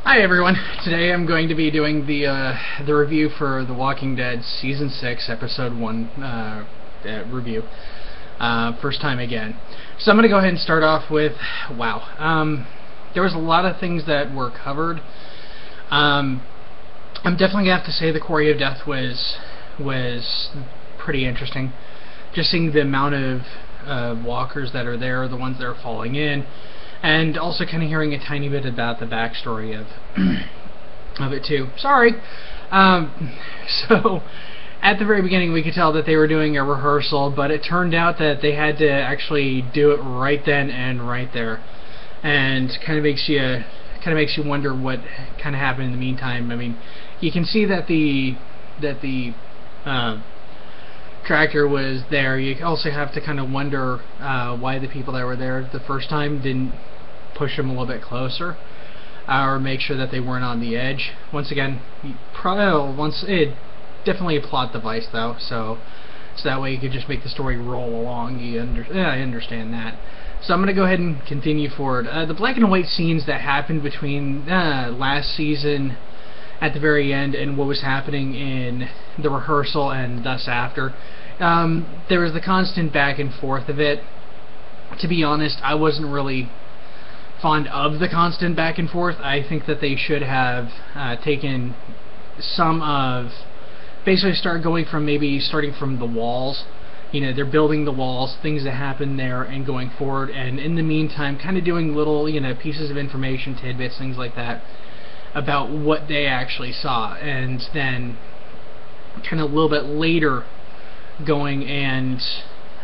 Hi everyone. Today I'm going to be doing the review for The Walking Dead Season 6, Episode 1 review. First time again. So I'm going to go ahead and start off with, wow. There was a lot of things that were covered. I'm definitely going to have to say the Quarry of Death was pretty interesting. Just seeing the amount of walkers that are there, the ones that are falling in, and also kind of hearing a tiny bit about the backstory of of it too. Sorry. So at the very beginning we could tell that they were doing a rehearsal, but it turned out that they had to actually do it right then and right there, and kind of makes you wonder what kind of happened in the meantime. I mean, you can see that the tractor was there. You also have to kind of wonder why the people that were there the first time didn't push them a little bit closer, or make sure that they weren't on the edge. Once again, it definitely a plot device though, so that way you could just make the story roll along. I understand that. So I'm going to go ahead and continue forward. The black and white scenes that happened between last season at the very end and what was happening in the rehearsal and thus after, there was the constant back and forth of it. To be honest, I wasn't really fond of the constant back and forth. I think that they should have taken some of, basically starting from the walls. You know, they're building the walls, things that happen there, and going forward, and in the meantime kind of doing little, pieces of information, tidbits, things like that, about what they actually saw, and then kind of a little bit later going and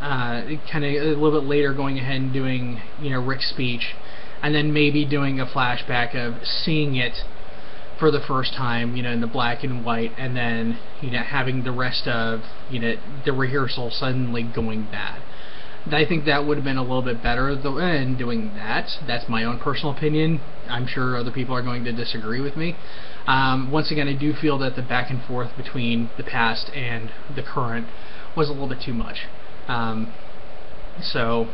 going ahead and doing Rick's speech, and then maybe doing a flashback of seeing it for the first time, in the black and white, and then having the rest of the rehearsal suddenly going bad. I think that would have been a little bit better in doing that. That's my own personal opinion. I'm sure other people are going to disagree with me. Once again, I do feel that the back and forth between the past and the current was a little bit too much. So,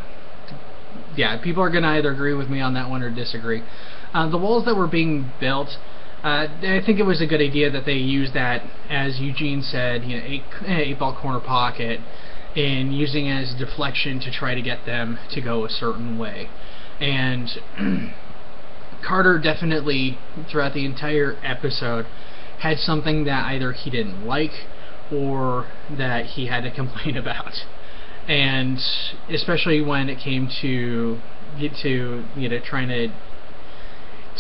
yeah, people are going to either agree with me on that one or disagree. The walls that were being built, I think it was a good idea that they used that, as Eugene said, 8-ball corner pocket, in using it as deflection to try to get them to go a certain way. And Carter definitely, throughout the entire episode, had something that either he didn't like or that he had to complain about. And especially when it came to trying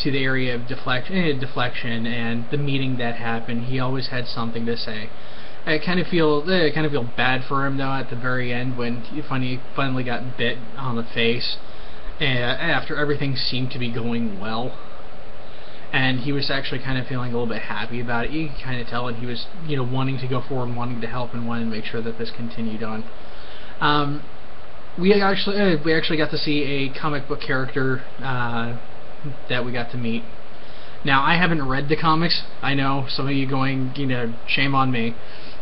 to the area of deflection and the meeting that happened, he always had something to say. I kind of feel bad for him though at the very end when he finally got bit on the face, after everything seemed to be going well, and he was actually kind of feeling a little bit happy about it. You can kind of tell that he was wanting to go forward and wanting to help and wanting to make sure that this continued on. We actually got to see a comic book character that we got to meet. Now, I haven't read the comics. I know some of you going, shame on me.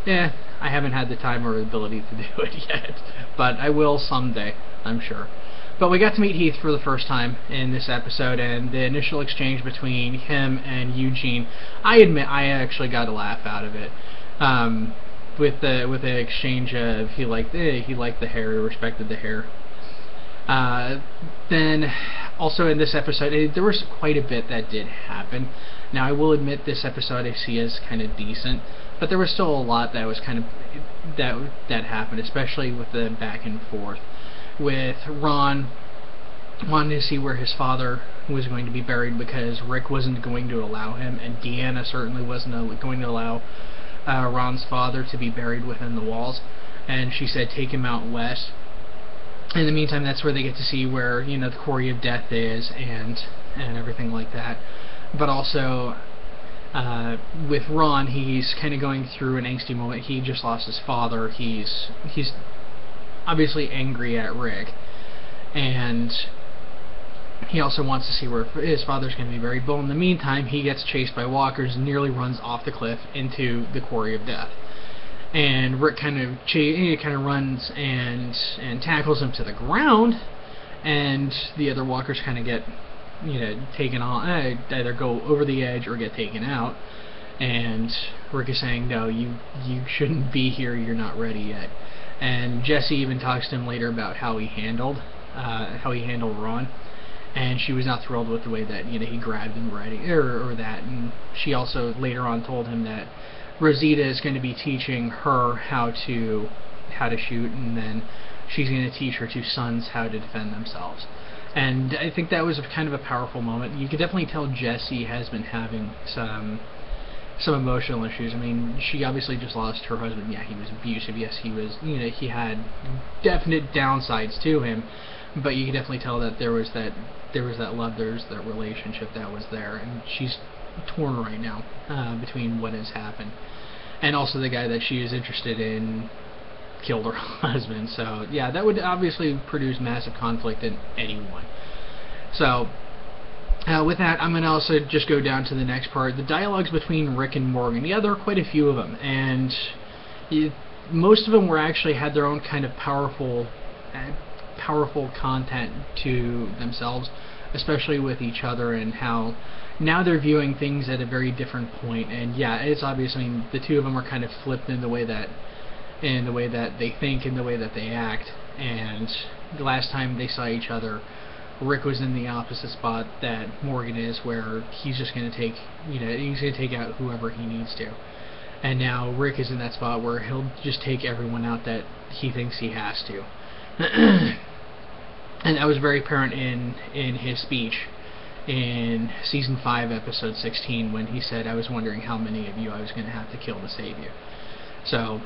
I haven't had the time or ability to do it yet, but I will someday, I'm sure. But we got to meet Heath for the first time in this episode, and the initial exchange between him and Eugene, I admit I actually got a laugh out of it. With the exchange of he liked the hair, he respected the hair. Then also in this episode, there was quite a bit that did happen. Now I will admit this episode I see as kind of decent, but there was still a lot that was kind of that happened, especially with the back and forth with Ron wanting to see where his father was going to be buried because Rick wasn't going to allow him, and Deanna certainly wasn't going to allow Ron's father to be buried within the walls, and she said take him out west. In the meantime, that's where they get to see where the Quarry of Death is and everything like that. But also with Ron, he's kind of going through an angsty moment. He just lost his father. He's obviously angry at Rick, and he also wants to see where his father's going to be buried. But in the meantime, he gets chased by walkers and nearly runs off the cliff into the Quarry of Death. And Rick kind of runs and tackles him to the ground, and the other walkers kind of get taken on, either go over the edge or get taken out. And Rick is saying, no, you shouldn't be here, you're not ready yet. And Jesse even talks to him later about how he handled Ron, and she was not thrilled with the way that he grabbed him or that. And she also later on told him that Rosita is going to be teaching her how to shoot, and then she's going to teach her two sons how to defend themselves. And I think that was kind of a powerful moment. You could definitely tell Jesse has been having some emotional issues. I mean, she obviously just lost her husband. Yeah, he was abusive. Yes, he was. He had definite downsides to him, but you can definitely tell that there was that love, there's that relationship that was there, and she's torn right now between what has happened, and also the guy that she is interested in killed her husband. So yeah, that would obviously produce massive conflict in anyone. So. With that, I'm going to also just go down to the next part, the dialogues between Rick and Morgan. Yeah, there are quite a few of them, and most of them had their own kind of powerful content to themselves, especially with each other, and how now they're viewing things at a very different point. And yeah, it's obvious. I mean, the two of them are kind of flipped in the way that they think, in the way that they act. And the last time they saw each other, Rick was in the opposite spot that Morgan is, where he's just going to take, he's going to take out whoever he needs to. And now Rick is in that spot where he'll just take everyone out that he thinks he has to. And that was very apparent in his speech in Season 5, Episode 16, when he said, "I was wondering how many of you I was going to have to kill to save you." So,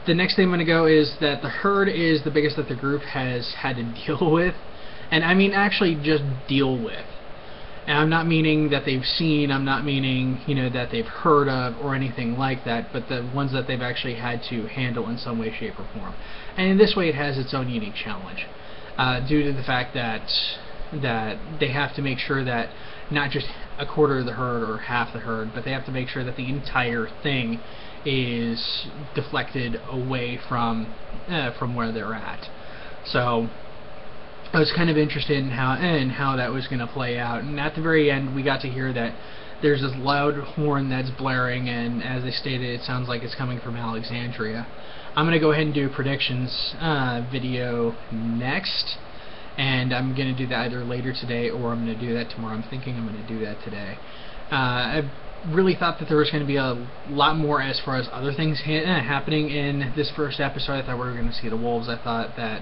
the next thing I'm going to go is that the herd is the biggest that the group has had to deal with. And I mean actually just deal with. And I'm not meaning that they've seen, I'm not meaning, that they've heard of or anything like that, but the ones that they've actually had to handle in some way, shape, or form. And in this way it has its own unique challenge. Due to the fact that they have to make sure that not just a quarter of the herd or half the herd, but they have to make sure that the entire thing is deflected away from where they're at. So I was kind of interested in how that was going to play out. And at the very end, we got to hear that there's this loud horn that's blaring, and as they stated, it sounds like it's coming from Alexandria. I'm going to go ahead and do a predictions video next, and I'm going to do that either later today or I'm going to do that tomorrow. I'm thinking I'm going to do that today. I really thought that there was going to be a lot more as far as other things happening in this first episode. I thought we were going to see the wolves. I thought that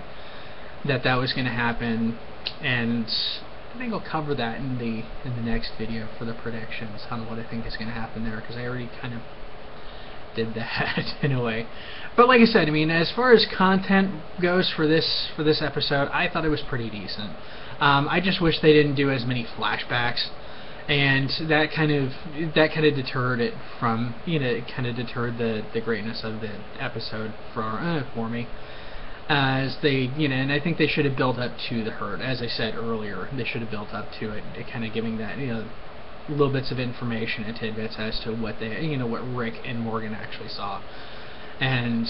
was going to happen, and I think I'll cover that in the next video for the predictions on what I think is going to happen there, because I already kind of did that in a way. But like I said, I mean, as far as content goes for this episode, I thought it was pretty decent. I just wish they didn't do as many flashbacks, and that kind of deterred it from, it kind of deterred the greatness of the episode for me. As they, and I think they should have built up to the herd. As I said earlier, they should have built up to it, kind of giving that, little bits of information and tidbits as to what they, what Rick and Morgan actually saw, and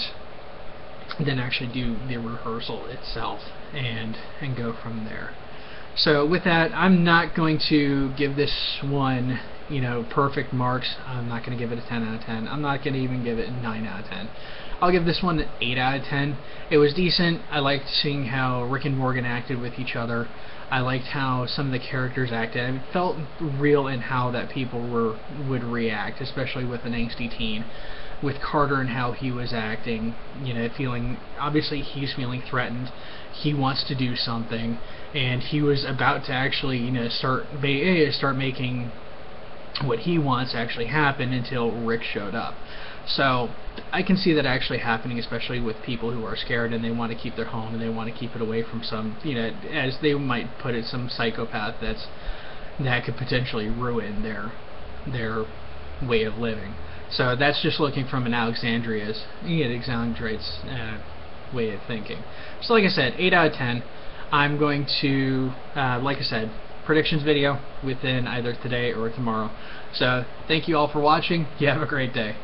then actually do the rehearsal itself and go from there. So with that, I'm not going to give this one, perfect marks. I'm not going to give it a 10 out of 10. I'm not going to even give it a 9 out of 10. I'll give this one an 8 out of 10. It was decent. I liked seeing how Rick and Morgan acted with each other. I liked how some of the characters acted. I felt real in how that people would react, especially with an angsty teen. With Carter and how he was acting, obviously he's feeling threatened. He wants to do something, and he was about to actually, start making what he wants actually happen until Rick showed up. So I can see that actually happening, especially with people who are scared and they want to keep their home and they want to keep it away from some, as they might put it, some psychopath that could potentially ruin their way of living. So that's just looking from an Alexandria's way of thinking. So like I said, 8 out of 10. I'm going to, like I said, predictions video within either today or tomorrow. So thank you all for watching. You have a great day.